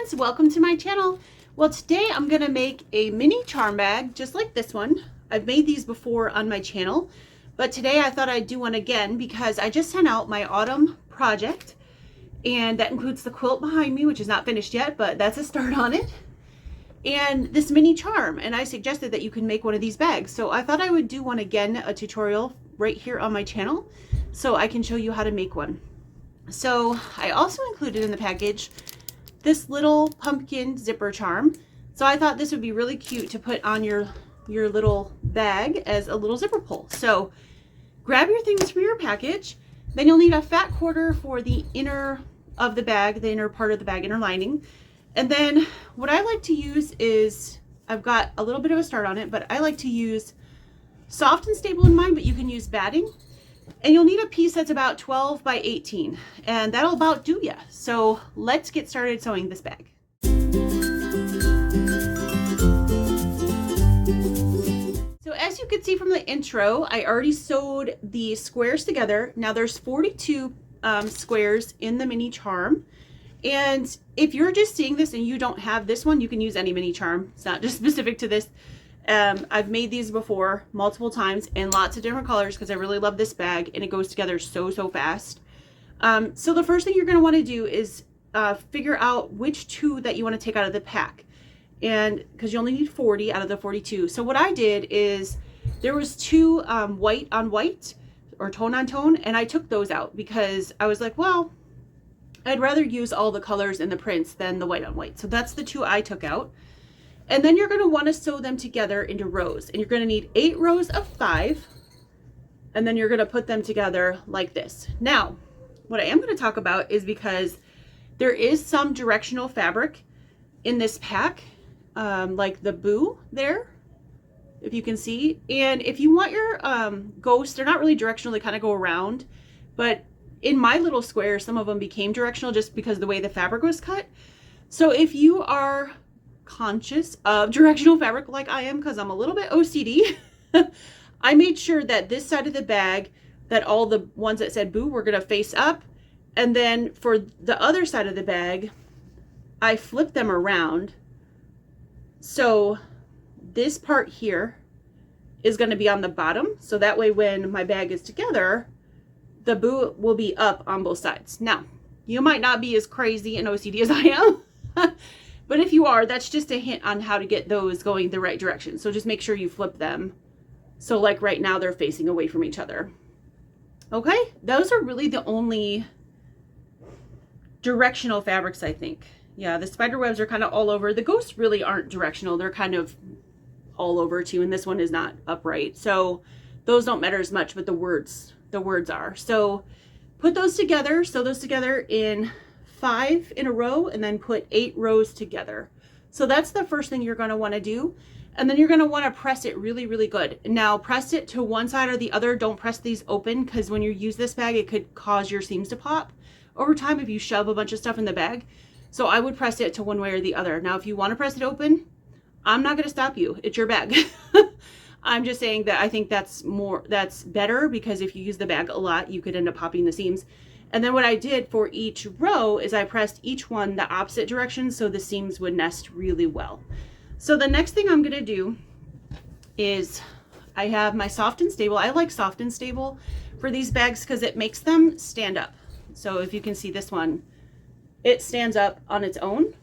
friends, welcome to my channel. Well, today I'm gonna make a mini charm bag just like this one. I've made these before on my channel, but today I thought I'd do one again because I just sent out my autumn project, and that includes the quilt behind me, which is not finished yet, but that's a start on it, and this mini charm. And I suggested that you can make one of these bags, so I thought I would do one again, a tutorial right here on my channel, so I can show you how to make one. So I also included in the package this little pumpkin zipper charm. So I thought this would be really cute to put on your little bag as a little zipper pull. So grab your things for your package. Then you'll need a fat quarter for the inner of the bag, the inner part of the bag, inner lining. And then what I like to use is, I've got a little bit of a start on it, but I like to use soft and stable in mine, but you can use batting. And you'll need a piece that's about 12 by 18, and that'll about do ya. So let's get started sewing this bag. So as you can see from the intro, I already sewed the squares together. Now there's 42 squares in the mini charm. And if you're just seeing this and you don't have this one, you can use any mini charm. It's not just specific to this. I've made these before multiple times in lots of different colors because I really love this bag and it goes together so fast. So the first thing you're going to want to do is figure out which two that you want to take out of the pack, and because you only need 40 out of the 42. So what I did is there was two white on white or tone on tone, and I took those out because I was like, well, I'd rather use all the colors in the prints than the white on white. So that's the two I took out. And then you're going to want to sew them together into rows, and you're going to need 8 rows of 5, and then you're going to put them together like this. Now, what I am going to talk about is, because there is some directional fabric in this pack, like the boo there, if you can see. And if you want your ghosts, they're not really directional, they kind of go around, but in my little square, some of them became directional just because of the way the fabric was cut. So if you are conscious of directional fabric like I am, because I'm a little bit OCD, I made sure that this side of the bag, that all the ones that said boo were going to face up, and then for the other side of the bag I flipped them around, so this part here is going to be on the bottom, so that way when my bag is together, the boo will be up on both sides. Now, you might not be as crazy and OCD as I am, but if you are, that's just a hint on how to get those going the right direction. So just make sure you flip them. So like right now, they're facing away from each other. Okay, those are really the only directional fabrics, I think. Yeah, the spider webs are kind of all over. The ghosts really aren't directional. They're kind of all over too, and this one is not upright. So those don't matter as much, but the words are. So put those together, sew those together in 5 in a row, and then put 8 rows together. So that's the first thing you're going to want to do. And then you're going to want to press it really good. Now press it to one side or the other. Don't press these open, because when you use this bag, it could cause your seams to pop over time if you shove a bunch of stuff in the bag. So I would press it to one way or the other. Now if you want to press it open, I'm not going to stop you. It's your bag. I'm just saying that I think that's better, because if you use the bag a lot, you could end up popping the seams. And then what I did for each row is I pressed each one the opposite direction so the seams would nest really well. So the next thing I'm going to do is, I have my soft and stable. I like soft and stable for these bags because it makes them stand up. So if you can see this one, it stands up on its own.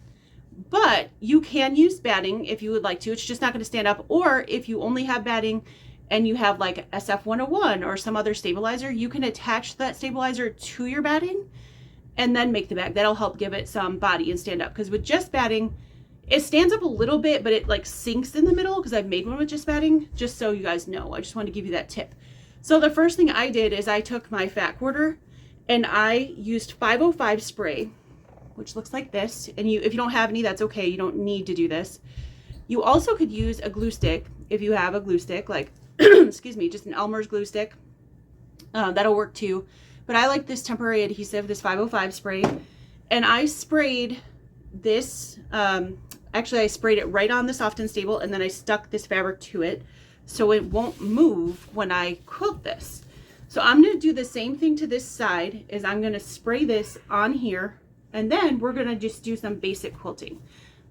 But you can use batting if you would like to. It's just not going to stand up. Or if you only have batting and you have like SF101 or some other stabilizer, you can attach that stabilizer to your batting and then make the bag. That'll help give it some body and stand up. Because with just batting, it stands up a little bit, but it like sinks in the middle, because I've made one with just batting, just so you guys know. I just want to give you that tip. So the first thing I did is I took my fat quarter and I used 505 spray, which looks like this. And if you don't have any, that's okay. You don't need to do this. You also could use a glue stick if you have a glue stick, like excuse me, just an Elmer's glue stick. That'll work too. But I like this temporary adhesive, this 505 spray. And I sprayed this, actually I sprayed it right on the soft and stable, and then I stuck this fabric to it so it won't move when I quilt this. So I'm going to do the same thing to this side, is I'm going to spray this on here And then we're gonna just do some basic quilting.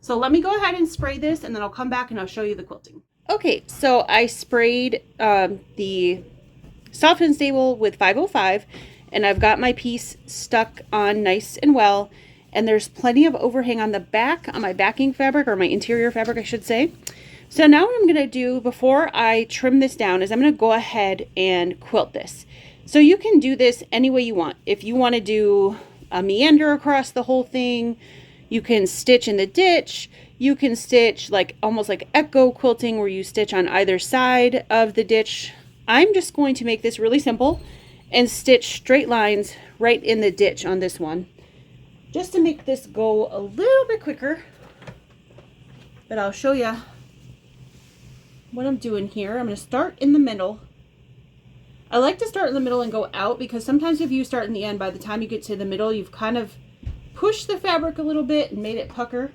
So let me go ahead and spray this, and then I'll come back and I'll show you the quilting. Okay, so I sprayed the Soft and Stable with 505, and I've got my piece stuck on nice and well, and there's plenty of overhang on the back, on my backing fabric, or my interior fabric, I should say. So now what I'm gonna do before I trim this down is I'm gonna go ahead and quilt this. So you can do this any way you want. If you wanna do a meander across the whole thing, you can stitch in the ditch, you can stitch like almost like echo quilting where you stitch on either side of the ditch. I'm just going to make this really simple and stitch straight lines right in the ditch on this one, just to make this go a little bit quicker. But I'll show you what I'm doing here. I'm going to start in the middle. I like to start in the middle and go out, because sometimes if you start in the end, by the time you get to the middle, you've kind of pushed the fabric a little bit and made it pucker.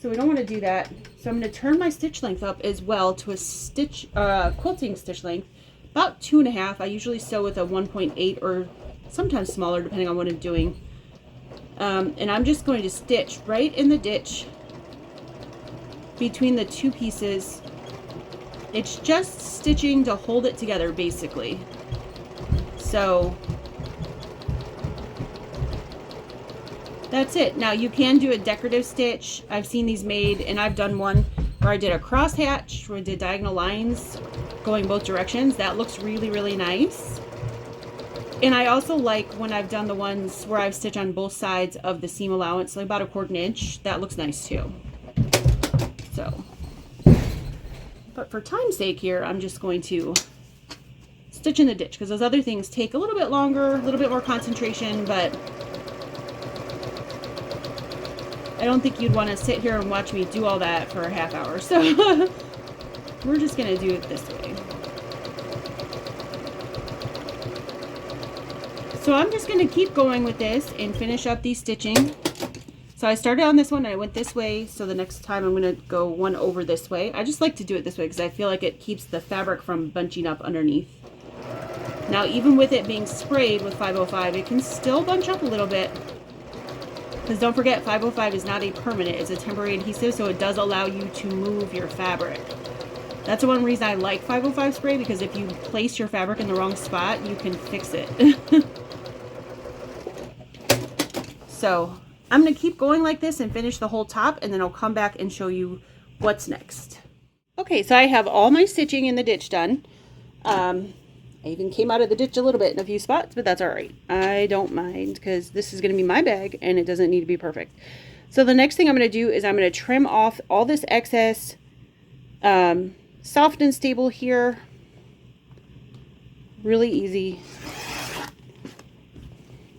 So we don't want to do that. So I'm going to turn my stitch length up as well to a stitch quilting stitch length, about 2.5. I usually sew with a 1.8 or sometimes smaller depending on what I'm doing. And I'm just going to stitch right in the ditch between the two pieces. It's just stitching to hold it together basically. So that's it. Now you can do a decorative stitch. I've seen these made, and I've done one where I did a crosshatch, where I did diagonal lines going both directions. That looks really, really nice. And I also like when I've done the ones where I've stitched on both sides of the seam allowance, like about 1/4 inch. That looks nice too. So, but for time's sake here, I'm just going to stitch in the ditch, because those other things take a little bit longer, a little bit more concentration, but I don't think you'd want to sit here and watch me do all that for a half hour. So we're just going to do it this way. So I'm just going to keep going with this and finish up these stitching. So I started on this one and I went this way. So the next time I'm going to go one over this way. I just like to do it this way because I feel like it keeps the fabric from bunching up underneath. Now, even with it being sprayed with 505, it can still bunch up a little bit. Because don't forget, 505 is not a permanent, it's a temporary adhesive, so it does allow you to move your fabric. That's the one reason I like 505 spray, because if you place your fabric in the wrong spot, you can fix it. So I'm going to keep going like this and finish the whole top, and then I'll come back and show you what's next. Okay, so I have all my stitching in the ditch done. I even came out of the ditch a little bit in a few spots, but that's all right. I don't mind, because this is going to be my bag and it doesn't need to be perfect. So the next thing I'm going to do is I'm going to trim off all this excess Soft and Stable here. Really easy.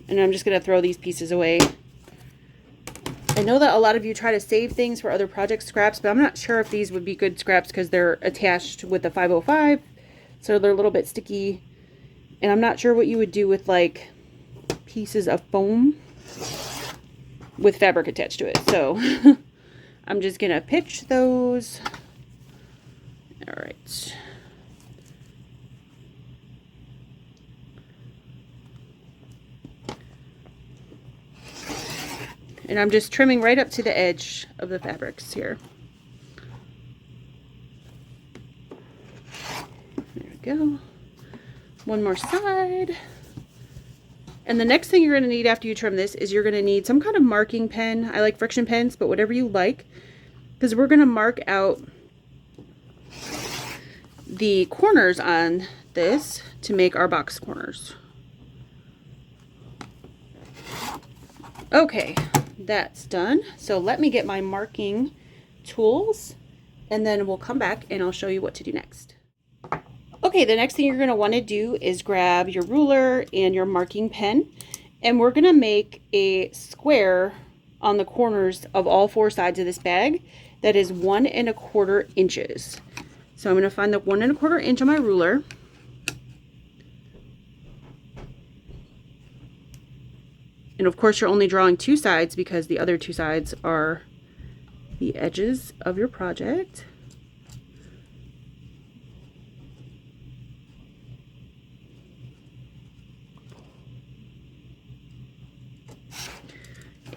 And I'm just going to throw these pieces away. I know that a lot of you try to save things for other project scraps, but I'm not sure if these would be good scraps because they're attached with the 505. So they're a little bit sticky, and I'm not sure what you would do with like pieces of foam with fabric attached to it. So I'm just gonna pitch those. All right. And I'm just trimming right up to the edge of the fabrics here. Go. One more side. And the next thing you're going to need after you trim this is you're going to need some kind of marking pen. I like friction pens, but whatever you like, because we're going to mark out the corners on this to make our box corners. Okay, that's done. So let me get my marking tools, and then we'll come back and I'll show you what to do next. Okay, the next thing you're going to want to do is grab your ruler and your marking pen, and we're going to make a square on the corners of all 4 sides of this bag that is 1 1/4 inches. So I'm going to find the 1 1/4 inch on my ruler. And of course you're only drawing 2 sides because the other 2 sides are the edges of your project.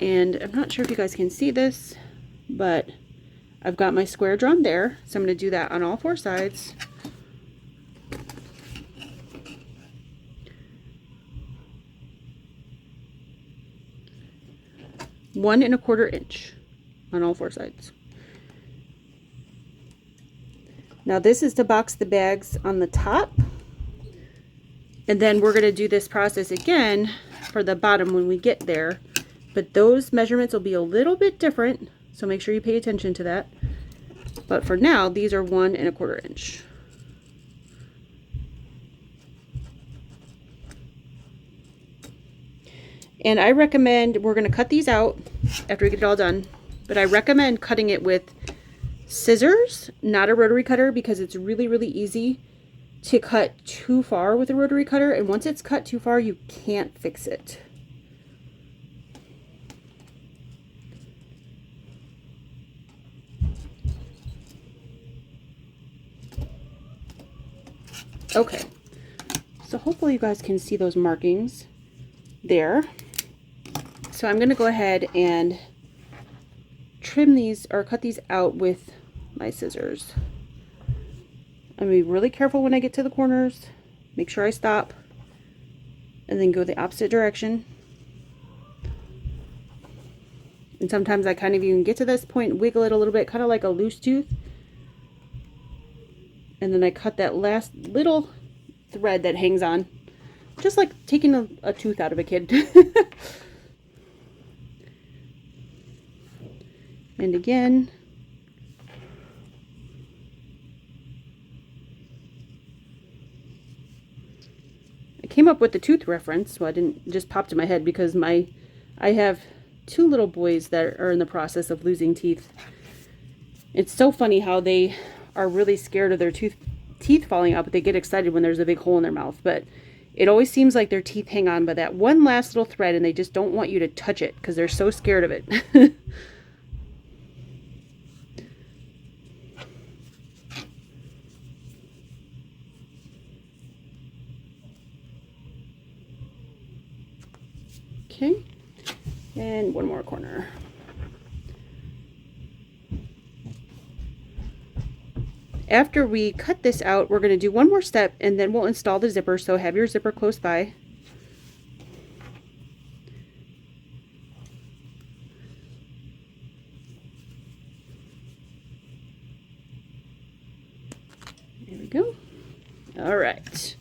And I'm not sure if you guys can see this, but I've got my square drawn there. So I'm going to do that on all 4 sides. One and a quarter inch on all 4 sides. Now this is to box the bags on the top. And then we're going to do this process again for the bottom when we get there. But those measurements will be a little bit different, so make sure you pay attention to that. But for now, these are 1 and a quarter inch. And I recommend, we're going to cut these out after we get it all done, but I recommend cutting it with scissors, not a rotary cutter, because it's really, really easy to cut too far with a rotary cutter, and once it's cut too far, you can't fix it. Okay, so hopefully you guys can see those markings there. So I'm going to go ahead and trim these or cut these out with my scissors. I'm going to be really careful when I get to the corners. Make sure I stop and then go the opposite direction. And sometimes I kind of even get to this point, wiggle it a little bit, kind of like a loose tooth. And then I cut that last little thread that hangs on, just like taking a tooth out of a kid. And again, I came up with the tooth reference, so I didn't just popped in my head because I have 2 little boys that are in the process of losing teeth. It's so funny how they are really scared of their teeth falling out, but they get excited when there's a big hole in their mouth. But it always seems like their teeth hang on by that one last little thread, and they just don't want you to touch it because they're so scared of it. Okay, and one more corner. After we cut this out, we're going to do one more step and then we'll install the zipper. So have your zipper close by. There we go. All right.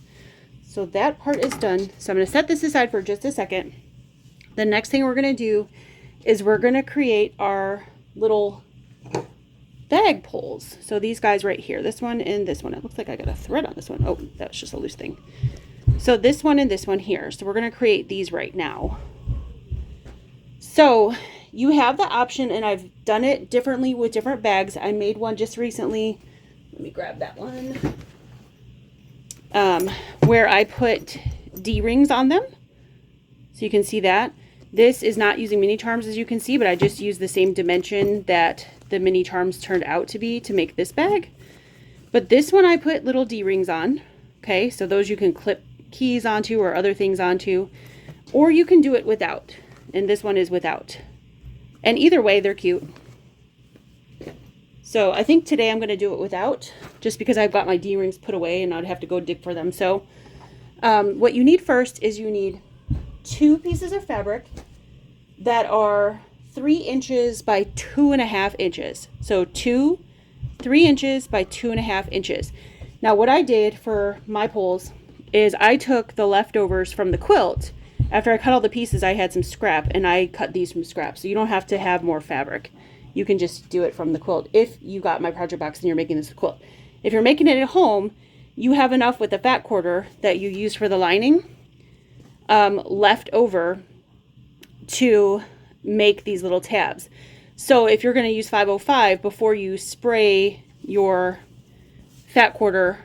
So that part is done. So I'm going to set this aside for just a second. The next thing we're going to do is we're going to create our little bag pulls. So these guys right here, this one and this one. It looks like I got a thread on this one. Oh, that's just a loose thing. So this one and this one here. So we're going to create these right now. So you have the option, and I've done it differently with different bags. I made one just recently. Let me grab that one. Where I put D-rings on them. So you can see that. This is not using mini charms, as you can see, but I just used the same dimension that the mini charms turned out to be to make this bag. But this one I put little D-rings on. Okay, so those you can clip keys onto or other things onto, or you can do it without. And this one is without. And either way, they're cute. So I think today I'm going to do it without, just because I've got my D-rings put away and I'd have to go dig for them. So what you need first is you need 2 pieces of fabric that are 3 inches by 2.5 inches. So 3 inches by 2.5 inches. Now what I did for my poles is I took the leftovers from the quilt. After I cut all the pieces, I had some scrap, and I cut these from scrap. So you don't have to have more fabric. You can just do it from the quilt if you got my project box and you're making this quilt. If you're making it at home, you have enough with the fat quarter that you use for the lining left over to make these little tabs. So if you're going to use 505, before you spray your fat quarter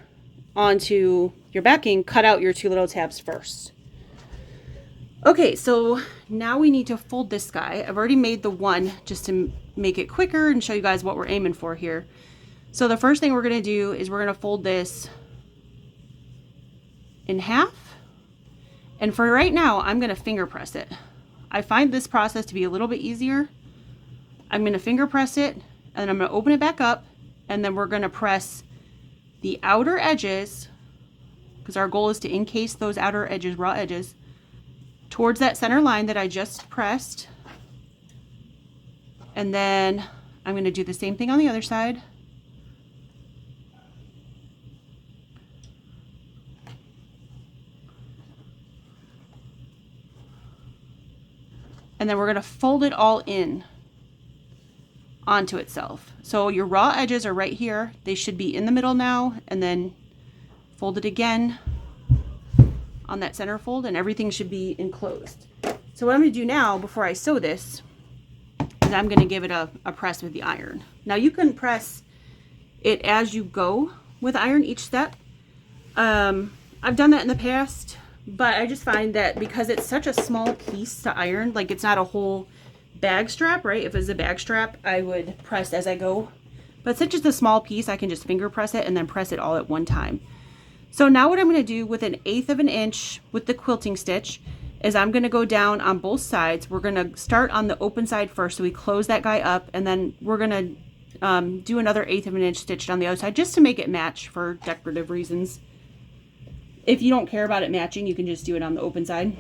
onto your backing, cut out your 2 little tabs first. Okay, so now we need to fold this guy. I've already made the one just to make it quicker and show you guys what we're aiming for here. So the first thing we're going to do is we're going to fold this in half. And for right now, I'm going to finger press it. I find this process to be a little bit easier. I'm going to finger press it, and then I'm going to open it back up, and then we're going to press the outer edges, because our goal is to encase those outer edges, raw edges, towards that center line that I just pressed. And then I'm going to do the same thing on the other side. And then we're going to fold it all in onto itself. So your raw edges are right here. They should be in the middle now, and then fold it again on that center fold, and everything should be enclosed. So what I'm going to do now before I sew this is I'm going to give it a press with the iron. Now you can press it as you go with iron each step. I've done that in the past, but I just find that because it's such a small piece to iron, like it's not a whole bag strap, right? If it's a bag strap, I would press as I go. But since it's a small piece, I can just finger press it and then press it all at one time. So now what I'm going to do with 1/8 of an inch with the quilting stitch is I'm going to go down on both sides. We're going to start on the open side first, so we close that guy up, and then we're going to do another 1/8 of an inch stitch on the other side just to make it match for decorative reasons. If you don't care about it matching, you can just do it on the open side.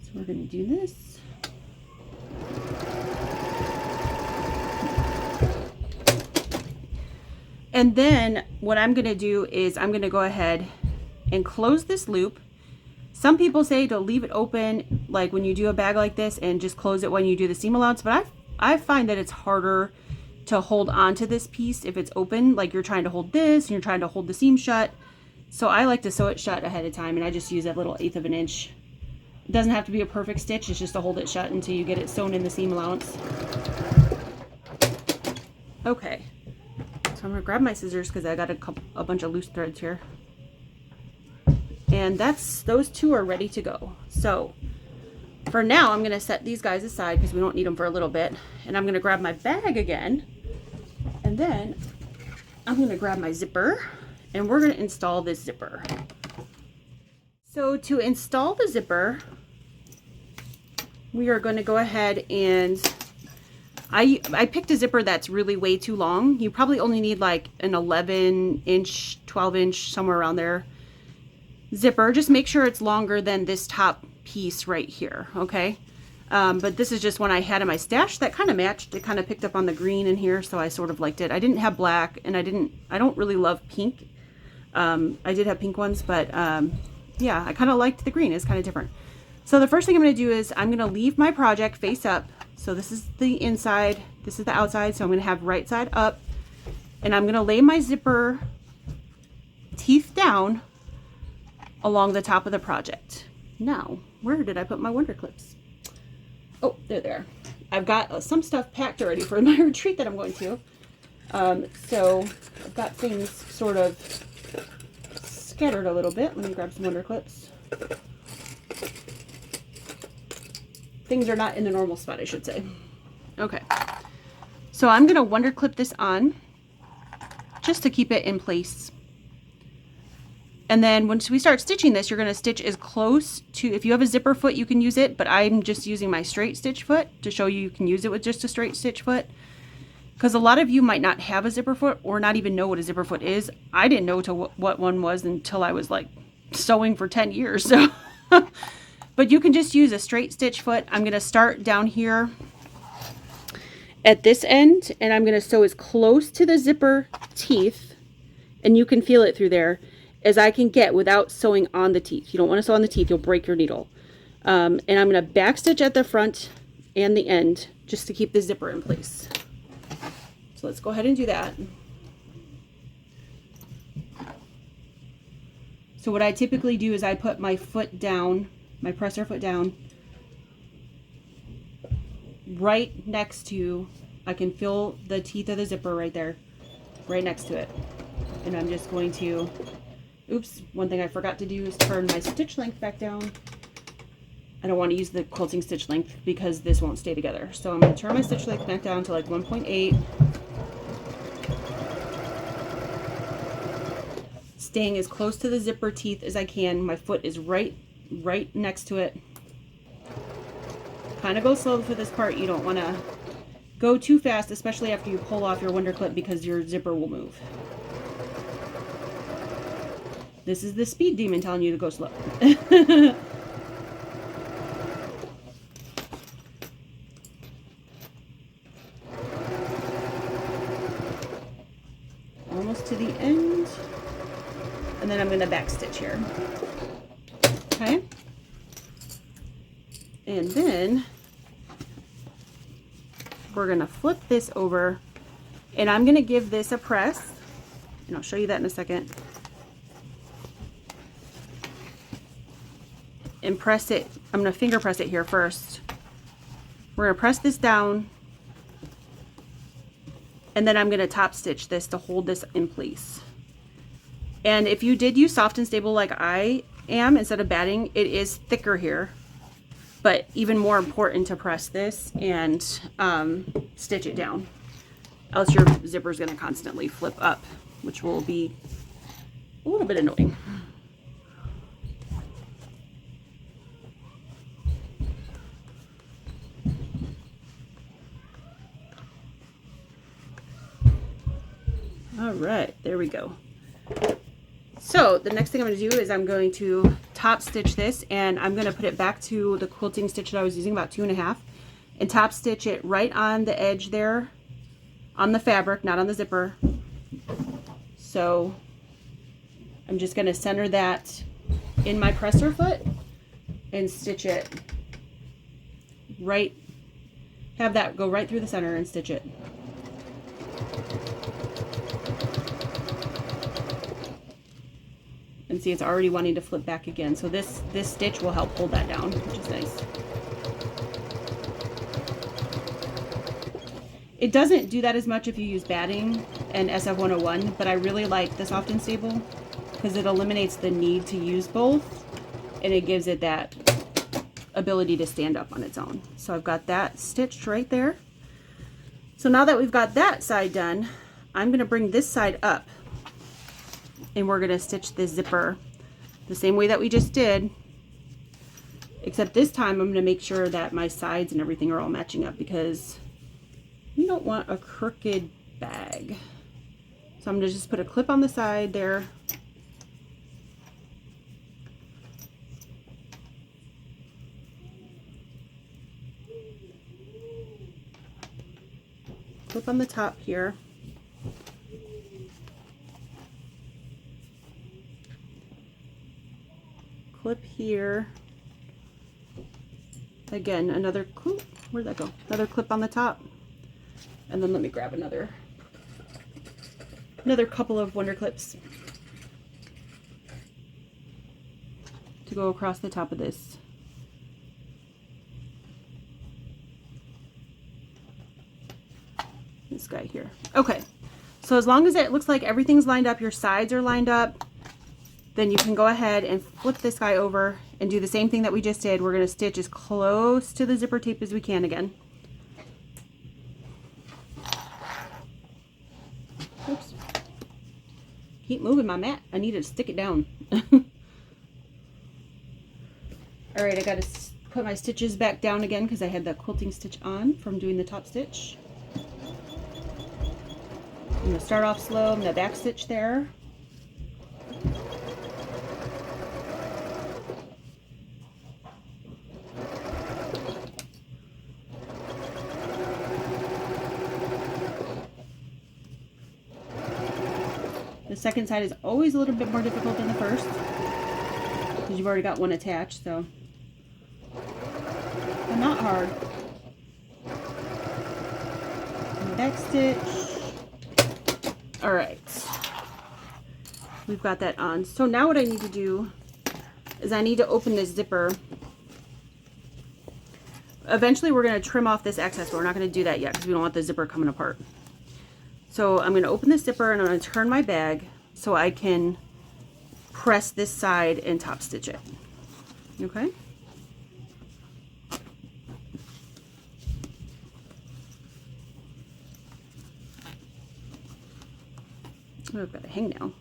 So we're going to do this. And then what I'm going to do is I'm going to go ahead and close this loop. Some people say to leave it open, like when you do a bag like this, and just close it when you do the seam allowance. But I find that it's harder to hold on to this piece if it's open, like you're trying to hold this and you're trying to hold the seam shut. So I like to sew it shut ahead of time, and I just use that little 1/8 of an inch. It doesn't have to be a perfect stitch, it's just to hold it shut until you get it sewn in the seam allowance. Okay, so I'm gonna grab my scissors because I got a bunch of loose threads here. And those two are ready to go. So for now, I'm gonna set these guys aside because we don't need them for a little bit. And I'm gonna grab my bag again, and then I'm gonna grab my zipper, and we're gonna install this zipper. So to install the zipper, we are going to go ahead and I picked a zipper that's really way too long. You probably only need like an 11-inch, 12-inch, somewhere around there zipper. Just make sure it's longer than this top piece right here, okay? But this is just one I had in my stash that kind of matched. It kind of picked up on the green in here, so I sort of liked it. I didn't have black, and I don't really love pink. I did have pink ones, but yeah, I kind of liked the green. It's kind of different. So the first thing I'm going to do is I'm going to leave my project face up. So this is the inside, this is the outside. So I'm going to have right side up, and I'm going to lay my zipper teeth down along the top of the project. Now, where did I put my wonder clips? Oh, they're there. I've got some stuff packed already for my retreat that I'm going to. So I've got things sort of scattered a little bit. Let me grab some wonder clips. Things are not in the normal spot, I should say. Okay, so I'm gonna wonder clip this on just to keep it in place. And then once we start stitching this, you're gonna stitch as close to, if you have a zipper foot, you can use it, but I'm just using my straight stitch foot to show you can use it with just a straight stitch foot. Because a lot of you might not have a zipper foot or not even know what a zipper foot is. I didn't know what one was until I was like sewing for 10 years. So, but you can just use a straight stitch foot. I'm going to start down here at this end, and I'm going to sew as close to the zipper teeth, and you can feel it through there, as I can get without sewing on the teeth. You don't want to sew on the teeth, you'll break your needle. And I'm going to back stitch at the front and the end just to keep the zipper in place. So let's go ahead and do that. So what I typically do is I put my foot down, my presser foot down, right next to, I can feel the teeth of the zipper right there, right next to it. And I'm just going to, oops, one thing I forgot to do is turn my stitch length back down. I don't want to use the quilting stitch length because this won't stay together. So I'm going to turn my stitch length back down to like 1.8. staying as close to the zipper teeth as I can. My foot is right next to it. Kind of go slow for this part. You don't want to go too fast, especially after you pull off your wonder clip, because your zipper will move. This is the speed demon telling you to go slow. Almost to the end. And then I'm going to back stitch here. Okay. And then we're going to flip this over, and I'm going to give this a press, and I'll show you that in a second. And press it. I'm going to finger press it here first. We're going to press this down, and then I'm going to top stitch this to hold this in place. And if you did use soft and stable like I am instead of batting, it is thicker here, but even more important to press this and stitch it down, else your zipper is going to constantly flip up, which will be a little bit annoying. All right, there we go. So the next thing I'm going to do is I'm going to top stitch this, and I'm going to put it back to the quilting stitch that I was using, about 2.5, and top stitch it right on the edge there on the fabric, not on the zipper. So I'm just going to center that in my presser foot and stitch it right, have that go right through the center and stitch it. And see, it's already wanting to flip back again. So this stitch will help hold that down, which is nice. It doesn't do that as much if you use batting and SF101, but I really like the soft and stable because it eliminates the need to use both, and it gives it that ability to stand up on its own. So I've got that stitched right there. So now that we've got that side done, I'm going to bring this side up, and we're going to stitch this zipper the same way that we just did, except this time I'm going to make sure that my sides and everything are all matching up, because you don't want a crooked bag. So I'm going to just put a clip on the side there. Clip on the top here. Clip here. Again, another clip. Where'd that go? Another clip on the top. And then let me grab another couple of wonder clips to go across the top of this. This guy here. Okay, so as long as it looks like everything's lined up, your sides are lined up, then you can go ahead and flip this guy over and do the same thing that we just did. We're going to stitch as close to the zipper tape as we can again. Oops. Keep moving my mat. I need to stick it down. All right, I got to put my stitches back down again because I had the quilting stitch on from doing the top stitch. I'm going to start off slow. I'm going to back stitch there. The second side is always a little bit more difficult than the first because you've already got one attached, so but not hard. Back stitch. All right, we've got that on. So now what I need to do is I need to open this zipper. Eventually we're going to trim off this excess, but we're not going to do that yet because we don't want the zipper coming apart. So I'm going to open this zipper and I'm going to turn my bag so I can press this side and top stitch it. Okay. Oh, I've got to hang now.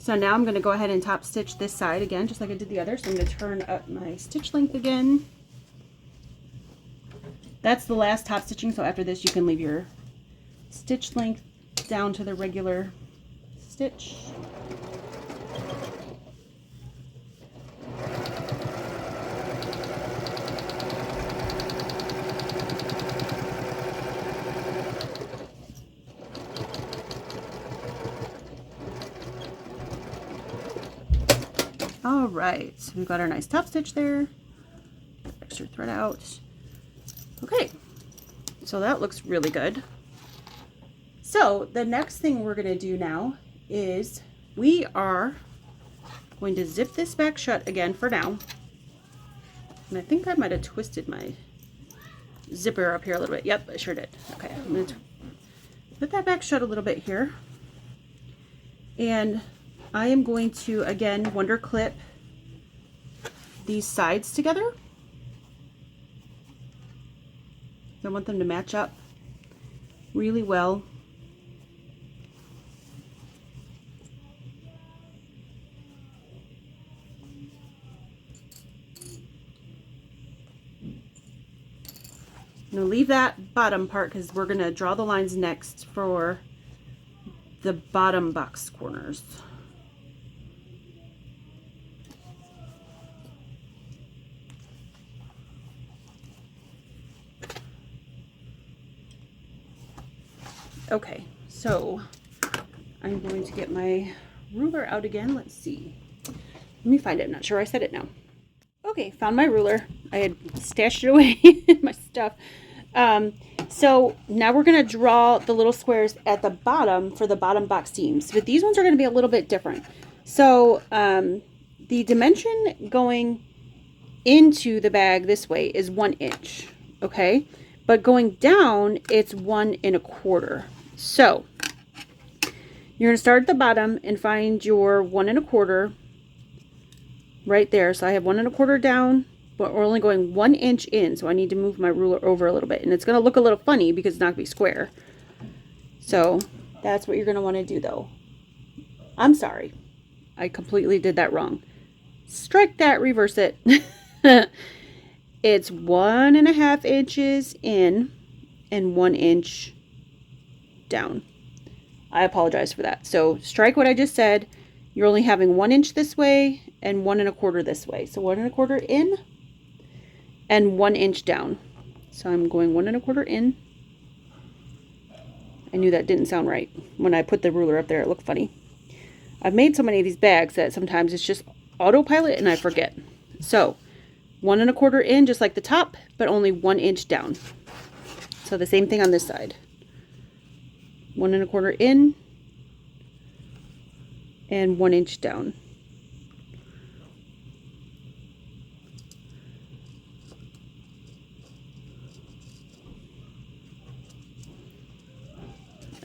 So now I'm going to go ahead and top stitch this side again, just like I did the other. So I'm going to turn up my stitch length again. That's the last top stitching, so after this you can leave your stitch length down to the regular stitch. All right, so we've got our nice top stitch there. Extra thread out. Okay, so that looks really good. So the next thing we're going to do now is we are going to zip this back shut again for now. And I think I might have twisted my zipper up here a little bit. Yep, I sure did. Okay, I'm going to put that back shut a little bit here. And I am going to, again, wonder clip these sides together. I want them to match up really well. I'm going to leave that bottom part because we're going to draw the lines next for the bottom box corners. Okay, so I'm going to get my ruler out again. Let's see. Let me find it. I'm not sure I said it now. Okay, found my ruler. I had stashed it away in my stuff. So now we're going to draw the little squares at the bottom for the bottom box seams. But these ones are going to be a little bit different. So the dimension going into the bag this way is 1 inch. Okay, but going down, it's 1 1/4. So you're going to start at the bottom and find your 1 1/4 right there. So I have 1 1/4 down, but we're only going 1 inch in. So I need to move my ruler over a little bit, and it's going to look a little funny because it's not going to be square. So that's what you're going to want to do though. I'm sorry. I completely did that wrong. Strike that, reverse it. It's 1 1/2 inches in and 1 inch down. I apologize for that. So strike what I just said. You're only having 1 inch this way and 1 1/4 this way. So 1 1/4 in and 1 inch down. So I'm going 1 1/4 in. I knew that didn't sound right. When I put the ruler up there, it looked funny. I've made so many of these bags that sometimes it's just autopilot and I forget. So 1 1/4 in, just like the top, but only 1 inch down. So the same thing on this side. 1 1/4 in and 1 inch down.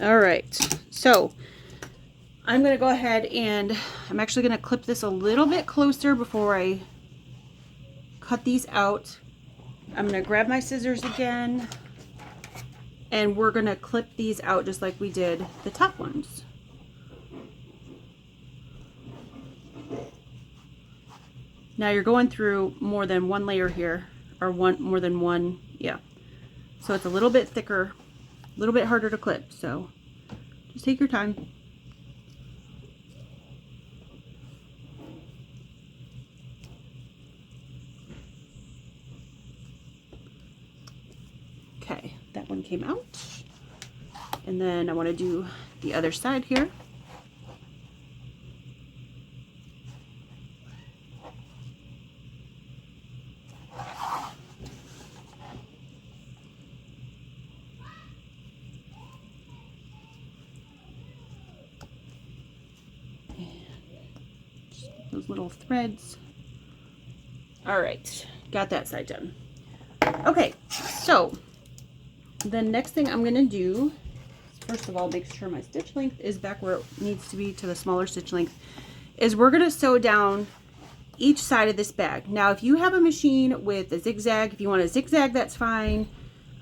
All right, so I'm going to go ahead and I'm actually going to clip this a little bit closer before I cut these out. I'm going to grab my scissors again, and we're going to clip these out just like we did the top ones. Now you're going through more than one layer here, or more than one, yeah. So it's a little bit thicker, a little bit harder to clip, so just take your time. Okay, that one came out. And then I want to do the other side here. Those little threads. All right, got that side done. Okay, so the next thing I'm going to do, first of all, make sure my stitch length is back where it needs to be to the smaller stitch length, is we're going to sew down each side of this bag. Now, if you have a machine with a zigzag, if you want a zigzag, that's fine.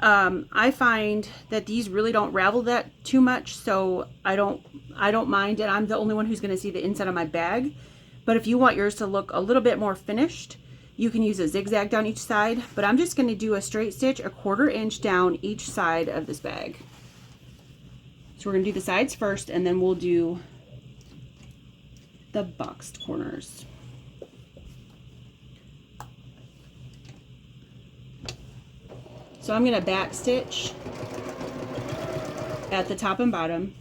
I find that these really don't ravel that too much, so I don't I don't mind, and I'm the only one who's going to see the inside of my bag. But if you want yours to look a little bit more finished, you can use a zigzag down each side. But I'm just going to do a straight stitch 1/4 inch down each side of this bag. So we're going to do the sides first, and then we'll do the boxed corners. So I'm going to back stitch at the top and bottom.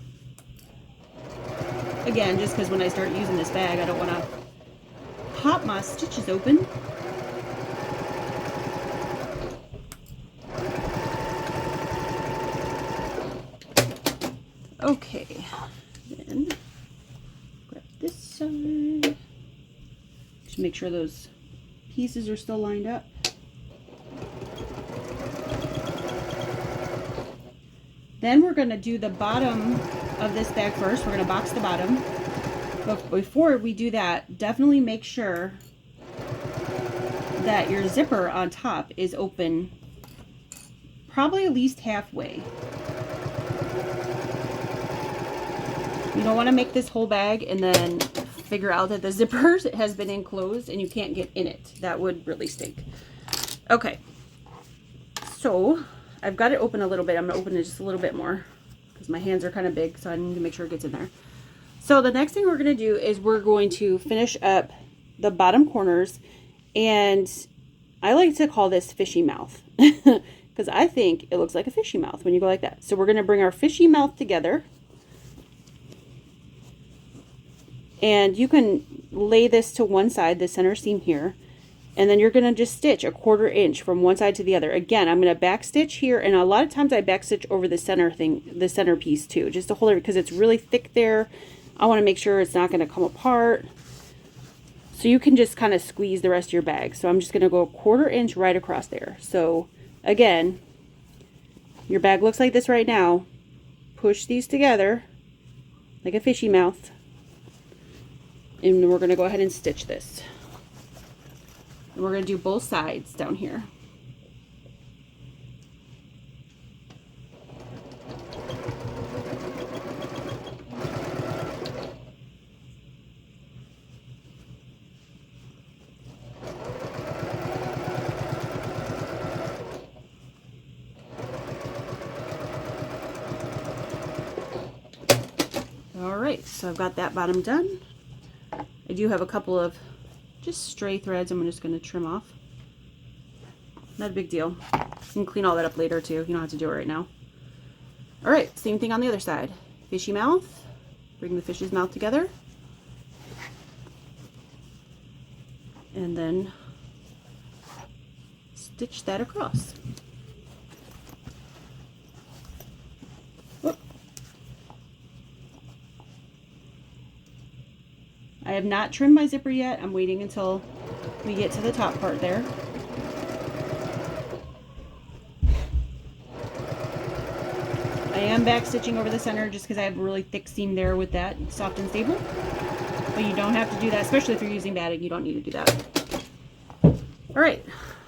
Again, just because when I start using this bag, I don't want to pop my stitches open. Okay, then grab this side. Just make sure those pieces are still lined up. Then we're going to do the bottom of this bag first. We're going to box the bottom. But before we do that, definitely make sure that your zipper on top is open probably at least halfway. You don't want to make this whole bag and then figure out that the zipper has been enclosed and you can't get in it. That would really stink. Okay, so I've got it open a little bit. I'm going to open it just a little bit more because my hands are kind of big, so I need to make sure it gets in there. So the next thing we're going to do is we're going to finish up the bottom corners, and I like to call this fishy mouth because I think it looks like a fishy mouth when you go like that. So we're going to bring our fishy mouth together, and you can lay this to one side, the center seam here, and then you're going to just stitch 1/4 inch from one side to the other. Again, I'm going to back stitch here, and a lot of times I back stitch over the center thing, the center piece too, just to hold it because it's really thick there. I want to make sure it's not going to come apart. So you can just kind of squeeze the rest of your bag. So I'm just going to go 1/4 inch right across there. So again, your bag looks like this right now. Push these together like a fishy mouth, and we're going to go ahead and stitch this. And we're going to do both sides down here. All right, so I've got that bottom done. I do have a couple of just stray threads I'm just going to trim off. Not a big deal. You can clean all that up later too. You don't have to do it right now. All right, same thing on the other side. Fishy mouth. Bring the fish's mouth together. And then stitch that across. Whoop. I have not trimmed my zipper yet. I'm waiting until we get to the top part there. I am back stitching over the center just because I have a really thick seam there with that soft and stable. But you don't have to do that, especially if you're using batting. You don't need to do that. All right,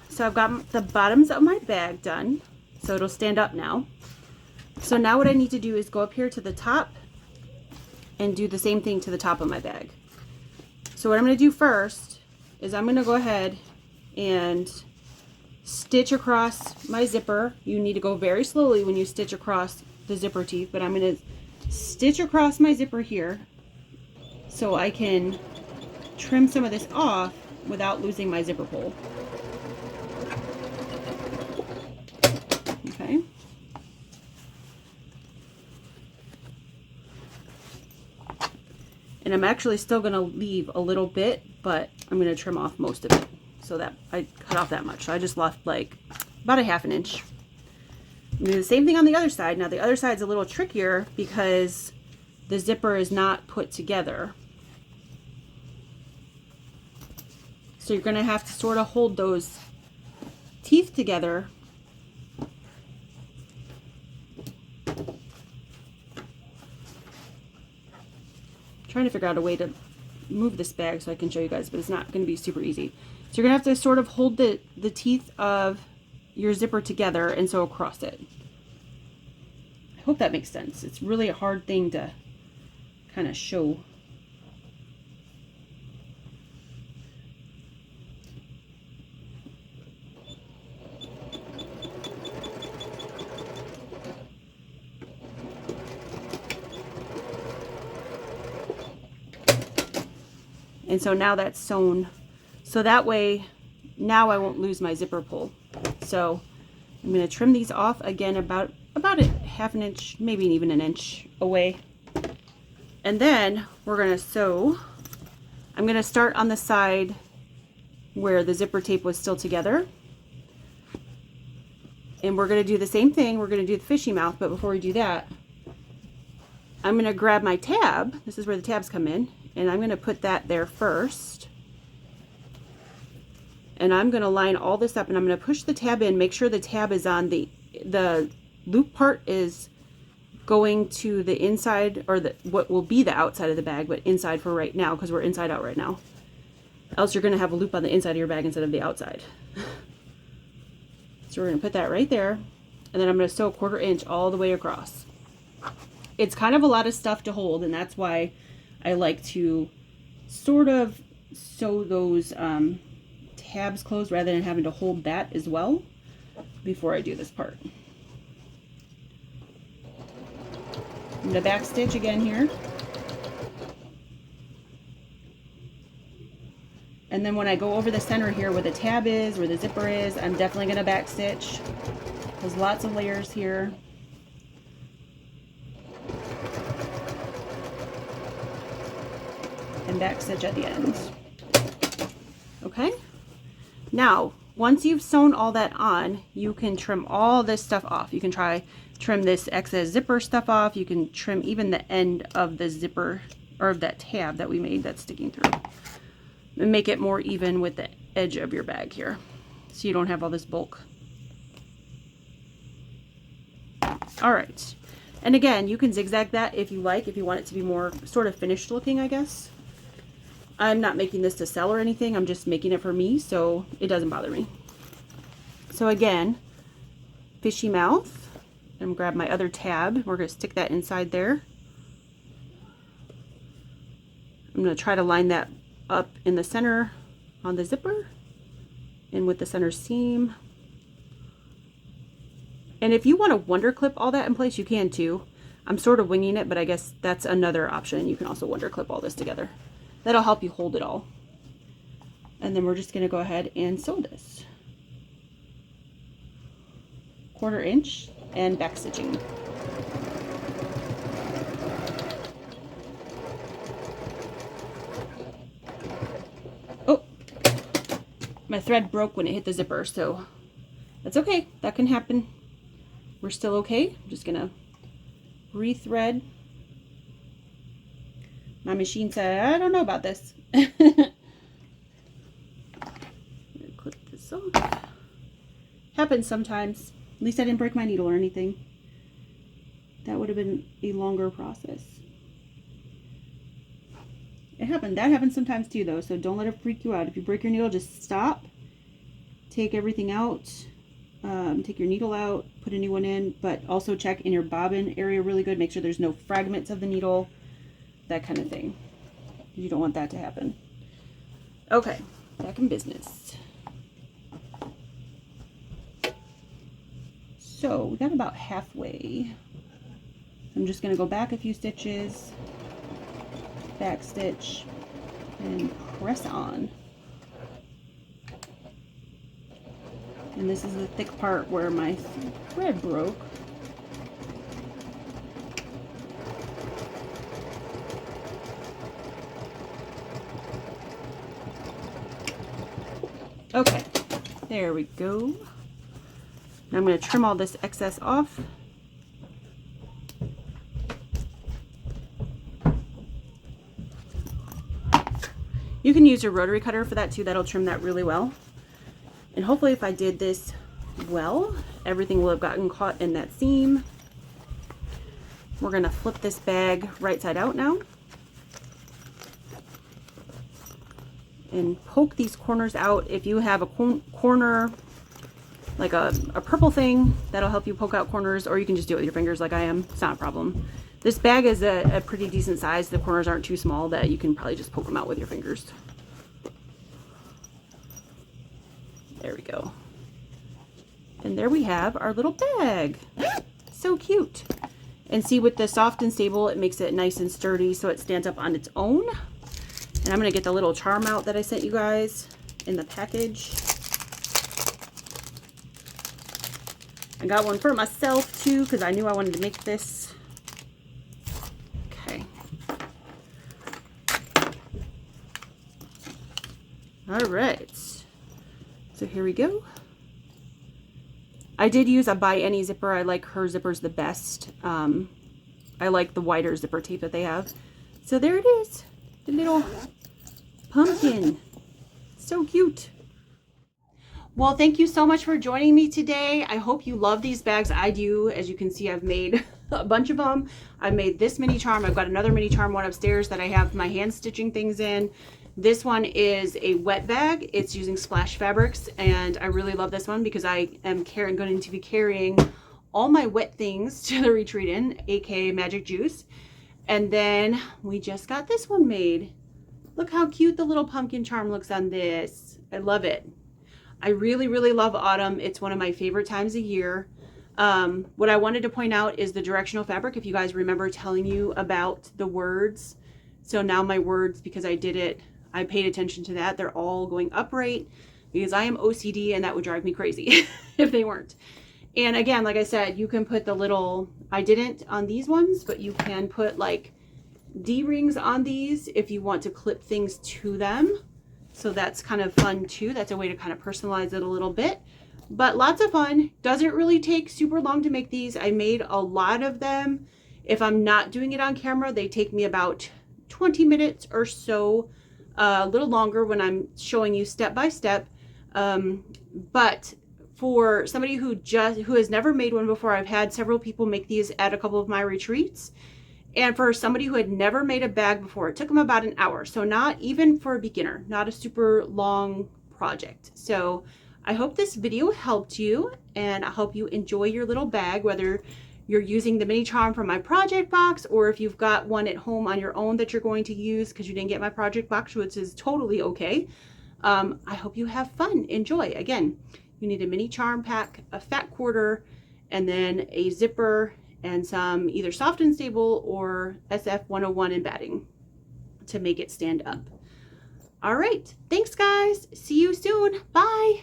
so I've got the bottoms of my bag done, so it'll stand up now. So now what I need to do is go up here to the top and do the same thing to the top of my bag. So what I'm going to do first is I'm going to go ahead and stitch across my zipper. You need to go very slowly when you stitch across the zipper teeth, but I'm going to stitch across my zipper here so I can trim some of this off without losing my zipper pull. Okay. And I'm actually still going to leave a little bit, but I'm going to trim off most of it so that I cut off that much. So I just left like about a 1/2 inch. I'm do the same thing on the other side. Now the other side's a little trickier because the zipper is not put together. So you're going to have to sort of hold those teeth together. Trying to figure out a way to move this bag so I can show you guys, but it's not going to be super easy. So you're going to have to sort of hold the teeth of your zipper together and sew across it. I hope that makes sense. It's really a hard thing to kind of show. And so now that's sewn. So that way, now I won't lose my zipper pull. So I'm going to trim these off again about a half an inch, maybe even an inch away. And then we're going to sew. I'm going to start on the side where the zipper tape was still together. And we're going to do the same thing. We're going to do the fishy mouth, but before we do that, I'm going to grab my tab. This is where the tabs come in. And I'm going to put that there first. And I'm going to line all this up, and I'm going to push the tab in, make sure the tab is on the loop part is going to the inside, or what will be the outside of the bag, but inside for right now, because we're inside out right now. Else you're going to have a loop on the inside of your bag instead of the outside. So we're going to put that right there, and then I'm going to sew 1/4 inch all the way across. It's kind of a lot of stuff to hold, and that's why I like to sort of sew those tabs closed rather than having to hold that as well before I do this part. I'm going to back stitch again here. And then when I go over the center here where the tab is, where the zipper is, I'm definitely going to back stitch. There's lots of layers here. And back stitch at the end. Okay, now once you've sewn all that on, you can trim all this stuff off. You can trim this excess zipper stuff off. You can trim even the end of the zipper, or of that tab that we made that's sticking through, and make it more even with the edge of your bag here, so you don't have all this bulk. All right, and again, you can zigzag that if you like, if you want it to be more sort of finished looking, I guess. I'm not making this to sell or anything. I'm just making it for me, so it doesn't bother me. So again, fishy mouth. I'm gonna grab my other tab. We're gonna stick that inside there. I'm gonna try to line that up in the center on the zipper and with the center seam. And if you want to wonder clip all that in place, you can too. I'm sort of winging it, but I guess that's another option. You can also wonder clip all this together. That'll help you hold it all. And then we're just going to go ahead and sew this. 1/4 inch and back stitching. Oh, my thread broke when it hit the zipper, so that's okay. That can happen. We're still okay. I'm just going to rethread. My machine said, I don't know about this. Clip this off. Happens sometimes. At least I didn't break my needle or anything. That would have been a longer process. It happened. That happens sometimes too, though, so don't let it freak you out. If you break your needle, just stop. Take everything out. Take your needle out. Put a new one in. But also check in your bobbin area really good. Make sure there's no fragments of the needle. That kind of thing. You don't want that to happen. Okay, back in business. So we got about halfway. I'm just going to go back a few stitches, back stitch, and press on. And this is the thick part where my thread broke. Okay, there we go. Now I'm going to trim all this excess off. You can use your rotary cutter for that too. That'll trim that really well. And hopefully if I did this well, everything will have gotten caught in that seam. We're going to flip this bag right side out now. And poke these corners out. If you have a corner, like a purple thing, that'll help you poke out corners, or you can just do it with your fingers like I am. It's not a problem. This bag is a pretty decent size. The corners aren't too small that you can probably just poke them out with your fingers. There we go. And there we have our little bag. So cute. And see, with the soft and stable, it makes it nice and sturdy so it stands up on its own. And I'm going to get the little charm out that I sent you guys in the package. I got one for myself too because I knew I wanted to make this. Okay. All right. So here we go. I did use a By Any zipper. I like her zippers the best. I like the wider zipper tape that they have. So there it is. The little pumpkin. So cute. Well, thank you so much for joining me today. I hope you love these bags. I do. As you can see, I've made a bunch of them. I've made this mini charm. I've got another mini charm one upstairs that I have my hand stitching things in. This one is a wet bag. It's using splash fabrics, and I really love this one because I am going to be carrying all my wet things to the retreat in, aka Magic Juice. And then we just got this one made. Look how cute the little pumpkin charm looks on this. I love it. I really, really love autumn. It's one of my favorite times of year. What I wanted to point out is the directional fabric. If you guys remember telling you about the words. So now my words, because I did it, I paid attention to that. They're all going upright because I am OCD and that would drive me crazy if they weren't. And again, like I said, you can put the little, I didn't on these ones, but you can put like D-rings on these if you want to clip things to them. So that's kind of fun too. That's a way to kind of personalize it a little bit, but lots of fun. Doesn't really take super long to make these. I made a lot of them. If I'm not doing it on camera, they take me about 20 minutes or so, a little longer when I'm showing you step by step. But for somebody who has never made one before, I've had several people make these at a couple of my retreats. And for somebody who had never made a bag before, it took them about an hour. So not even for a beginner, not a super long project. So I hope this video helped you, and I hope you enjoy your little bag, whether you're using the mini charm from my project box or if you've got one at home on your own that you're going to use because you didn't get my project box, which is totally okay. I hope you have fun. Enjoy. Again, you need a mini charm pack, a fat quarter, and then a zipper and some either soft and stable or SF 101 and batting to make it stand up. All right. Thanks, guys. See you soon. Bye.